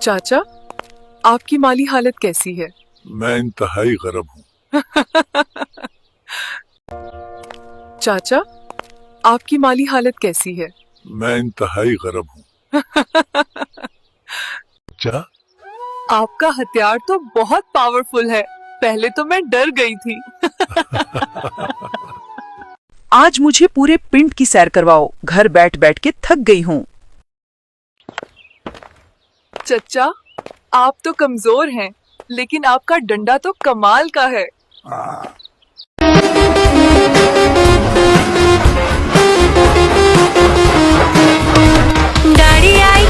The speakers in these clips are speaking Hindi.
चाचा, आपकी माली हालत कैसी है? मैं इंतहाई गरब हूँ। चाचा, आपकी माली हालत कैसी है? मैं इंतहाई गरब हूँ। क्या? आपका हथियार तो बहुत पावरफुल है। पहले तो मैं डर गई थी। आज मुझे पूरे पिंड की सैर करवाओ, घर बैठ बैठ के थक गई हूँ। चचा, आप तो कमजोर हैं, लेकिन आपका डंडा तो कमाल का है।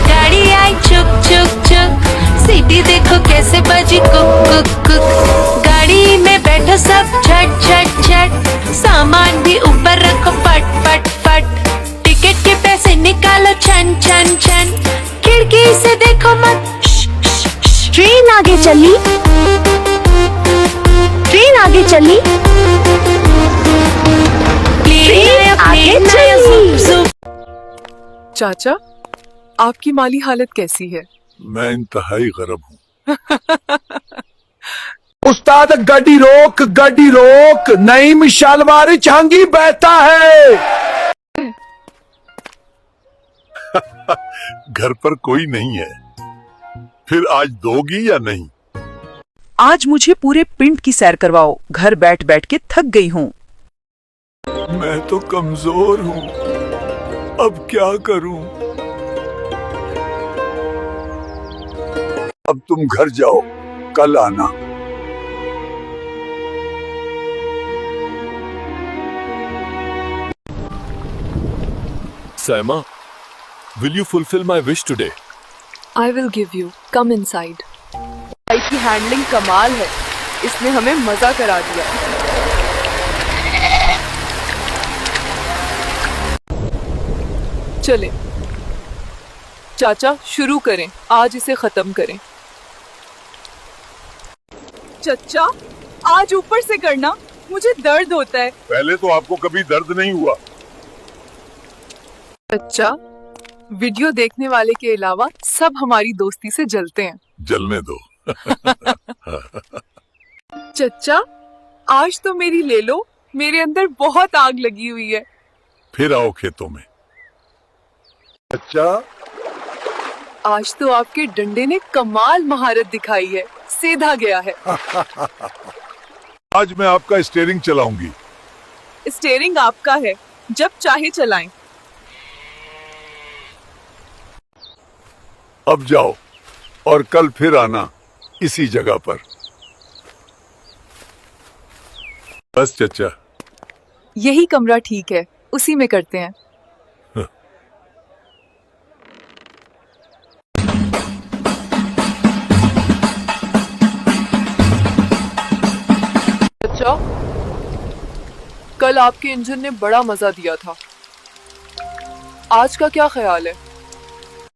गाड़ी आई चुक चुक चुक, सीटी देखो कैसे बजी कुक कुक कुक। गाड़ी में बैठो सब झट झट झट, सामान भी ऊपर रखो फट फट फट। टिकट के पैसे निकालो छन छन छन, खिड़की से देखो मत। ट्रेन आगे चली, ट्रेन आगे चली, ट्रेन आगे चली। चाचा, आपकी माली हालत कैसी है? मैं इंतहाई गरब हूँ। उस्ताद गाड़ी रोक, नई मिशाल मारी झांगी बहता है। घर पर कोई नहीं है, फिर आज दोगी या नहीं? आज मुझे पूरे पिंड की सैर करवाओ, घर बैठ बैठ के थक गई हूँ। मैं तो कमजोर हूँ, अब क्या करूँ? अब तुम घर जाओ, कल आना। Saima, will you fulfill my wish today? I will give you. Come inside. भाई की हैंडलिंग कमाल है, इसने हमें मजा करा दिया। चले चाचा, शुरू करें, आज इसे खत्म करें। चचा, आज ऊपर से करना, मुझे दर्द होता है। पहले तो आपको कभी दर्द नहीं हुआ। चचा, वीडियो देखने वाले के अलावा सब हमारी दोस्ती से जलते हैं। जलने दो। चचा, आज तो मेरी ले लो, मेरे अंदर बहुत आग लगी हुई है। फिर आओ खेतों में। अच्छा, आज तो आपके डंडे ने कमाल महारत दिखाई है, सीधा गया है। आज मैं आपका स्टीयरिंग चलाऊंगी। स्टीयरिंग आपका है, जब चाहे चलाएं। अब जाओ और कल फिर आना इसी जगह पर। बस चचा। यही कमरा ठीक है, उसी में करते हैं। चचा, कल आपके इंजन ने बड़ा मजा दिया था, आज का क्या ख्याल है?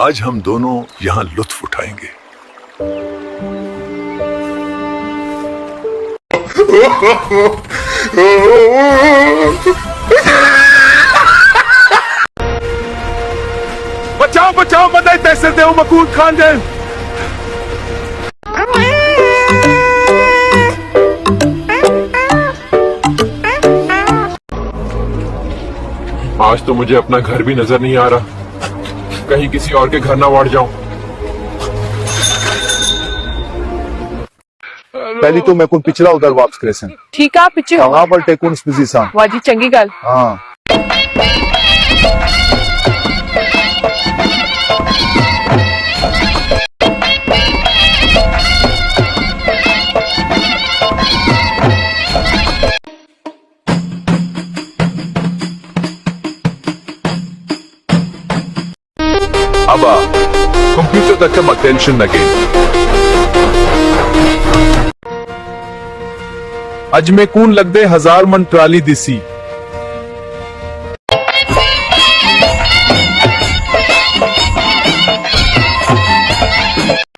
आज हम दोनों यहाँ लुत्फ उठाएंगे। बचाओ बचाओ, मदद तैसे दे मकूद खान दे। आज तो मुझे अपना घर भी नजर नहीं आ रहा, कहीं किसी और के घर ना वाड़ जाऊं। पहली तो मैं को पिछला उधर वापस करे सन। ठीक है, पिछे वहां पर टेकुन बिजी सा। वाजी चंगी गल। हाँ, Aber Computer, da kann man Tension again. ਅੱਜ ਮੈਂ ਕੂਨ ਲੱਗਦੇ 1000 ਮਨ ਟਰਾਲੀ ਦਿਸੀ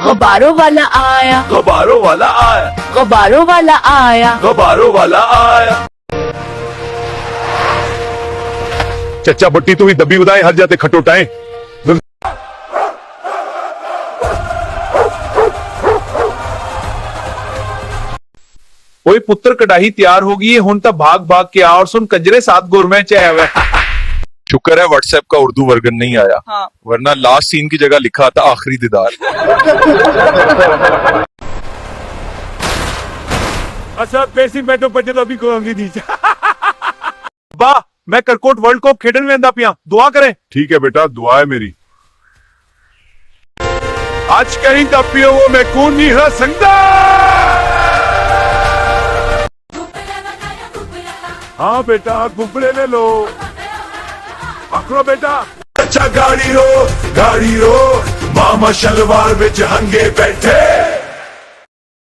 गुब्बारों वाला आया गबारों वाला आया गुब्बारों वाला आया गबारों वाला आया चचा बट्टी तू ही दबी उदाए हर जाते खटोटाए ਓਏ ਪੁੱਤਰ ਕਢਾਈ ਤਿਆਰ ਹੋ ਗਈ ਹੈ ਹੁਣ ਤਾਂ ਭਾਗ ਭਾਗ ਕੇ ਆ और सुन कंजरे साथ गोरमें च है शुक्र है व्हाट्सएप का उर्दू वर्जन नहीं आया, वरना लास्ट सीन की जगह लिखा था आखिरी दीदार। अच्छा पेसी मैं तो बचे तो अभी कहूंगी दी वाह मैं करकोट वर्ल्ड कप खेडन में आंदा पिया दुआ करें ठीक है बेटा दुआ है मेरी आज कहीं दा पियो वो मैं कौन नहीं रह सकता हाँ बेटा गुब्बरे ले लो पकड़ो बेटा अच्छा गाड़ी रो मामा शलवार विच हंगे बैठे